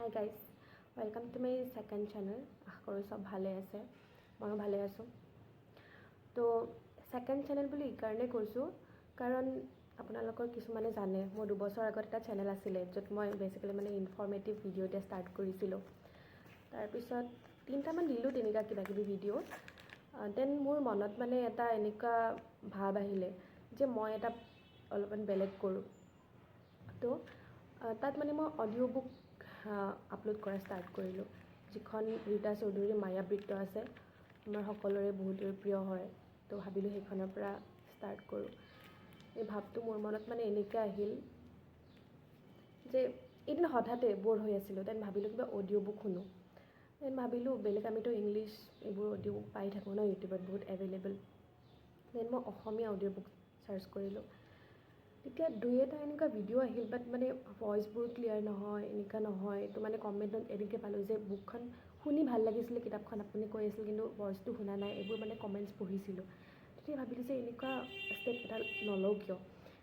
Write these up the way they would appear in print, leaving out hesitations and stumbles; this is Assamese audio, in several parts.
High guys, welcome to my second channel. আশা কৰোঁ চব ভালে আছে, ময়ো ভালে আছোঁ। তো ছেকেণ্ড চেনেল বুলি এইকাৰণে কৈছোঁ কাৰণ আপোনালোকৰ কিছুমানে জানে মোৰ 2 বছৰ আগত এটা চেনেল আছিলে য'ত মই বেছিকেলি মানে ইনফৰ্মেটিভ ভিডিঅ' দিয়া ষ্টাৰ্ট কৰিছিলোঁ। তাৰপিছত 3টামান দিলোঁ তেনেকুৱা কিবাকিবি ভিডিঅ'। দেন মোৰ মনত মানে এটা এনেকুৱা ভাৱ আহিলে যে মই এটা অলপমান বেলেগ কৰোঁ। তো তাত মানে মই অডিঅ' বুক আপলোড কৰা ষ্টাৰ্ট কৰিলোঁ, যিখন ৰীতা চৌধুৰীৰ মায়াবৃত্ত আছে, আমাৰ সকলোৰে বহুতৰে প্ৰিয় হয়। তো ভাবিলোঁ সেইখনৰ পৰা ষ্টাৰ্ট কৰোঁ। এই ভাৱটো মোৰ মনত মানে এনেকৈ আহিল যে এদিন হঠাতে ব'ৰ হৈ আছিলোঁ, দেন ভাবিলোঁ কিবা অডিঅ' বুক শুনো। দেন ভাবিলোঁ বেলেগ আমিতো ইংলিছ এইবোৰ অডিঅ' বুক পাই থাকোঁ ন, ইউটিউবত বহুত এভেইলেবল। দেন মই অসমীয়া অডিঅ' বুক চাৰ্চ কৰিলোঁ। তেতিয়া 2-এটা এনেকুৱা ভিডিঅ' আহিল, বাট মানে ভইচবোৰ ক্লিয়াৰ নহয়, এনেকুৱা নহয়। তো মানে কমেণ্টত এনেকৈ পালোঁ যে বুকখন শুনি ভাল লাগিছিলে, কিতাপখন আপুনি কৈ আছিল কিন্তু ভইচটো শুনা নাই, এইবোৰ মানে কমেণ্টছ পঢ়িছিলোঁ। তেতিয়া ভাবিলোঁ যে এনেকুৱা ষ্টেপ এটা নলওঁ কিয়,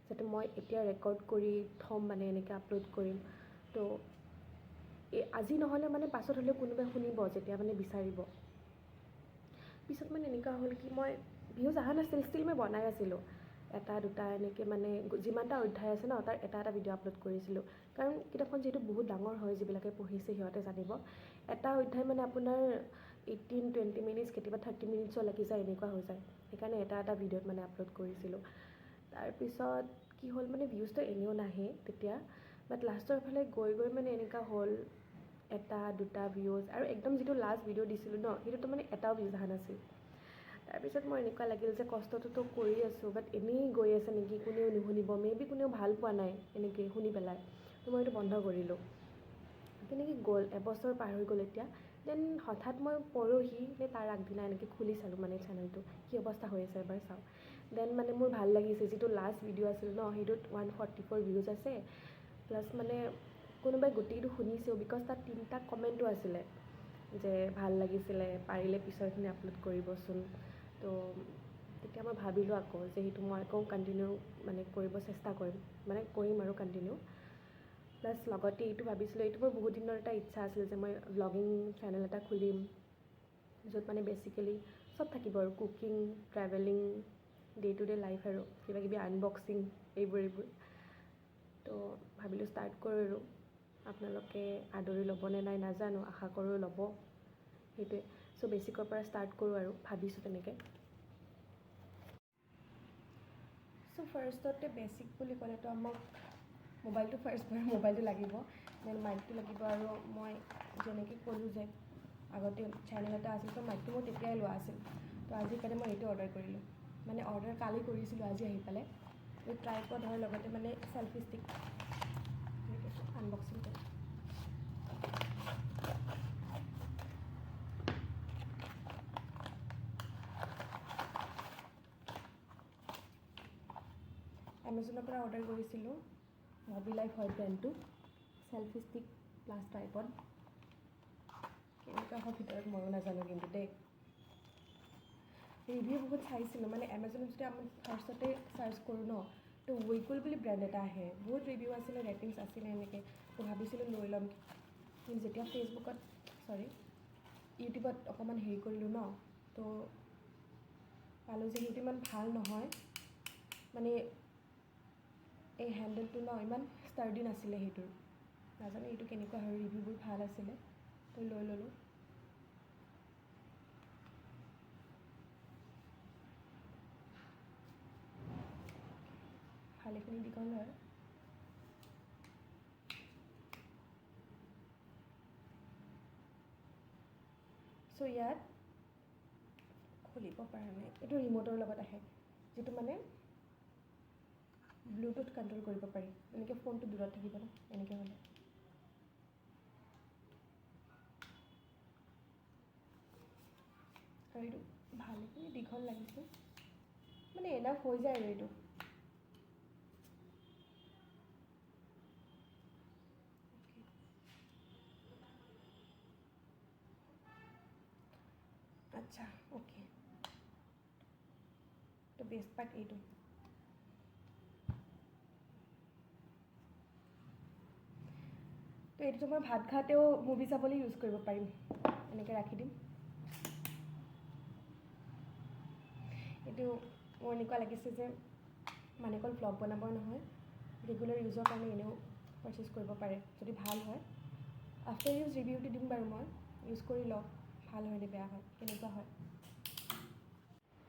যাতে মই এতিয়া ৰেকৰ্ড কৰি থ'ম, মানে এনেকৈ আপলোড কৰিম। তো আজি নহ'লে মানে পাছত হ'লেও কোনোবাই শুনিব যেতিয়া মানে বিচাৰিব। পিছত মানে এনেকুৱা হ'ল কি মই ভিউজ অহা নাছিল, ষ্টিল মই বনাই আছিলোঁ 1-2টা এনেকৈ, মানে যিমানটা অধ্যায় আছে ন তাৰ এটা ভিডিঅ' আপলোড কৰিছিলোঁ। কাৰণ কিতাপখন যিহেতু বহুত ডাঙৰ হয়, যিবিলাকে পঢ়িছে সিহঁতে জানিব। এটা অধ্যায় মানে আপোনাৰ 18-20 মিনিটছ, কেতিয়াবা 30 মিনিটছো লাগি যায়, এনেকুৱা হৈ যায়। সেইকাৰণে এটা ভিডিঅ'ত মানে আপলোড কৰিছিলোঁ। তাৰপিছত কি হ'ল, মানে ভিউজটো এনেও নাহে তেতিয়া, বাট লাষ্টৰ ফালে গৈ মানে এনেকুৱা হ'ল 1-2টা ভিউজ, আৰু একদম যিটো লাষ্ট ভিডিঅ' দিছিলোঁ ন সেইটোতো মানে এটাও ভিউজ অহা নাছিল। তাৰপিছত মোৰ এনেকুৱা লাগিল যে কষ্টটোতো কৰি আছোঁ, বাট এনেই গৈ আছে নেকি, কোনেও নুশুনিব, মেবি কোনেও ভাল পোৱা নাই এনেকৈ শুনি পেলাই। তো মই এইটো বন্ধ কৰিলোঁ। তেনেকৈ গ'ল, এবছৰ পাৰ হৈ গ'ল এতিয়া। দেন হঠাৎ মই পৰহি নে তাৰ আগদিনা এনেকৈ খুলি চালোঁ মানে চেনেলটো, কি অৱস্থা হৈ আছে এবাৰ চাওঁ। দেন মানে মোৰ ভাল লাগিছে, যিটো লাষ্ট ভিডিঅ' আছিল ন সেইটোত 144 ভিউজ আছে, প্লাছ মানে কোনোবাই গোটেইটো শুনিছেও, বিকজ তাত 3টা কমেণ্টো আছিলে যে ভাল লাগিছিলে, পাৰিলে পিছৰখিনি আপলোড কৰিবচোন। তো তেতিয়া মই ভাবিলোঁ আকৌ যে সেইটো মই আকৌ কণ্টিনিউ মানে কৰিব চেষ্টা কৰিম, মানে কৰিম আৰু কণ্টিনিউ। প্লাছ লগতে এইটো ভাবিছিলোঁ, এইটো মোৰ বহুত দিনৰ এটা ইচ্ছা আছিল যে মই ভ্লগিং চেনেল এটা খুলিম, য'ত মানে বেচিকেলি চব থাকিব আৰু cooking, travelling, day to day life আৰু কিবাকিবি আনবক্সিং, এইবোৰ। তো ভাবিলোঁ ষ্টাৰ্ট কৰোঁ আৰু আপোনালোকে আদৰি ল'বনে নাই নাজানো, আশা কৰোঁ ল'ব, সেইটোৱে। চ' বেচিকৰ পৰা ষ্টাৰ্ট কৰোঁ আৰু ভাবিছোঁ তেনেকৈ। চ' ফাৰ্ষ্টতে বেচিক বুলি ক'লেতো আমাক মোবাইলটো মোবাইলটো লাগিব, দেন মাইকটো লাগিব। আৰু মই যেনেকৈ ক'লোঁ যে আগতে চেনেল এটা আছিল, তো মাইকটো মোৰ তেতিয়াই লোৱা আছিল। তো আজিকালি মই এইটো অৰ্ডাৰ কৰিলোঁ, মানে অৰ্ডাৰ কালি কৰিছিলোঁ, আজি আহি পালে। এই ট্ৰাইপড হয়, লগতে মানে চেলফি ষ্টিক, আনবক্সিং কৰিম। এমাজনৰ পৰা অৰ্ডাৰ কৰিছিলোঁ, মবিলাইফ হয় ব্ৰেণ্ডটো, চেলফি ষ্টিক প্লাছ ট্ৰাইপড। কেনেকুৱা হয় ভিতৰত ময়ো নাজানো কিন্তু দেই। ৰিভিউ বহুত চাইছিলোঁ, মানে এমাজনত যদি আমি ফাৰ্ষ্টতে চাৰ্চ কৰোঁ ন, তো উইকুল বুলি ব্ৰেণ্ড এটা আহে, বহুত ৰিভিউ আছিলে, ৰেটিংছ আছিলে এনেকৈ। তো ভাবিছিলোঁ লৈ ল'ম, কিন্তু যেতিয়া ইউটিউবত অকণমান হেৰি কৰিলোঁ ন, তো পালোঁ যে সেইটো ইমান ভাল নহয়, মানে এই হেণ্ডেলটো ন ইমান ষ্টাৰ্ডি নাছিলে সেইটোৰ। নাজানো এইটো কেনেকুৱা হয়, ৰিভিউবোৰ ভাল আছিলে, তো লৈ ল'লোঁ। ভালেখিনি দীঘল হয়। চ' ইয়াত খুলিব পৰা নাই, এইটো ৰিম'টৰ লগত আহে, যিটো মানে ব্লুটুথ কণ্ট্ৰল কৰিব পাৰি, এনেকৈ ফোনটো দূৰত থাকিব ন, এনেকৈ হ'লে। আৰু এইটো ভালেখিনি দীঘল লাগিছে, মানে এনাফ হৈ যায় আৰু এইটো। আচ্ছা, অ'কে। তো বেষ্ট পাৰ্ট এইটো। তো এইটো মই ভাত খাওঁতেও মুভি চাবলৈ ইউজ কৰিব পাৰিম। এনেকৈ ৰাখি দিম। এইটো মোৰ এনেকুৱা লাগিছে যে মানে অকল ভ্লগ বনাবৰ নহয়, ৰেগুলাৰ ইউজৰ কাৰণে এনেও পাৰচেছ কৰিব পাৰে যদি ভাল হয়। আফটাৰ ইউজ ৰিভিউটো দিম বাৰু, মই ইউজ কৰি লওঁ ভাল হয় নে বেয়া হয়, কেনেকুৱা হয়।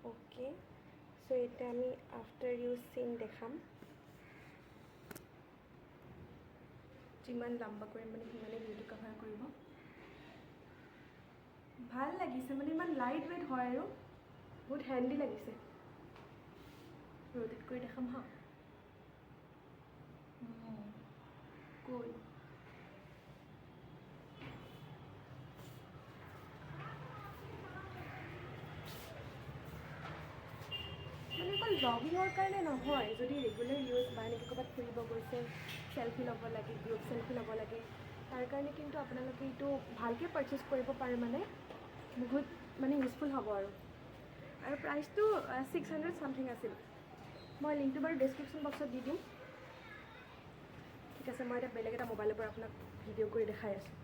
অ'কে, চ' এতিয়া আমি আফটাৰ ইউজ চিন দেখাম। যিমান লাম্বা কৰিম মানে সিমানেই ভিডিঅ'টো কভাৰ কৰিব। ভাল লাগিছে মানে ইমান লাইট ৱেইট হয় আৰু বহুত হেণ্ডি লাগিছে। ৰোটেট কৰি দেখাম হা। কুল। মানে অকল ব্লগিঙৰ কাৰণে নহয়, যদি ৰেগুলাৰ ইউজ বা এনেকৈ ক'ৰবাত ফুৰিব গৈছে, চেল্ফি ল'ব লাগে, গ্ৰুপ চেল্ফি ল'ব লাগে, তাৰ কাৰণে কিন্তু আপোনালোকে এইটো ভালকৈ পাৰচেছ কৰিব পাৰে, মানে বহুত মানে ইউজফুল হ'ব আৰু প্ৰাইচটো 600 চামথিং আছিল। মই লিংকটো বাৰু ডেছক্ৰিপশ্যন বক্সত দি দিম। ঠিক আছে, মই এতিয়া বেলেগ এটা মোবাইলৰ পৰা আপোনাক ভিডিঅ' কৰি দেখাই আছোঁ।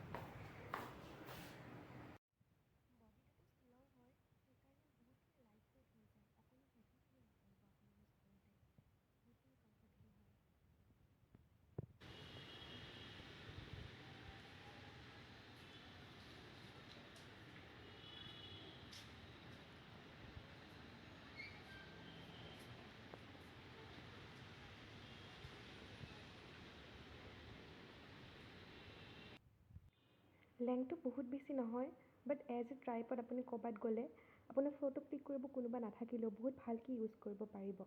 লেংথটো বহুত বেছি নহয়, বাট এজ এ ট্ৰাইপড আপুনি ক'ৰবাত গ'লে আপোনাৰ ফটো ক্লিক কৰিব কোনোবা নাথাকিলেও বহুত ভালকৈ ইউজ কৰিব পাৰিব।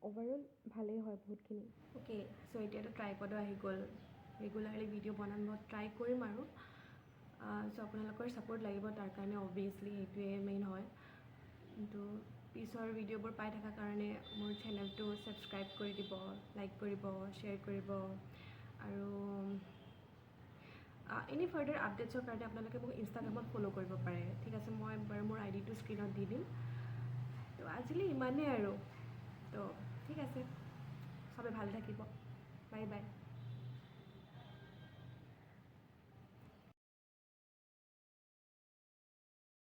অভাৰঅল ভালেই হয় বহুতখিনি। অ'কে, চ' এতিয়াতো ট্ৰাইপডো আহি গ'ল। ৰেগুলাৰলি ভিডিঅ' বনাম মই ট্ৰাই কৰিম আৰু চ' আপোনালোকৰ ছাপোৰ্ট লাগিব, তাৰ কাৰণে অবভিয়াছলি সেইটোৱে মেইন হয়। কিন্তু পিছৰ ভিডিঅ'বোৰ পাই থকাৰ কাৰণে মোৰ চেনেলটো ছাবস্ক্ৰাইব কৰি দিব, লাইক কৰিব, শ্বেয়াৰ কৰিব আৰু এনি ফাৰ্ডাৰ আপডেটছৰ কাৰণে আপোনালোকে মোক ইনষ্টাগ্ৰামত ফ'ল' কৰিব পাৰে। ঠিক আছে, মই বাৰু মোৰ আইডিটো স্ক্ৰীণত দি দিম। তো আজিলৈ ইমানেই আৰু। তো ঠিক আছে, চবে ভালে থাকিব। Bye bye.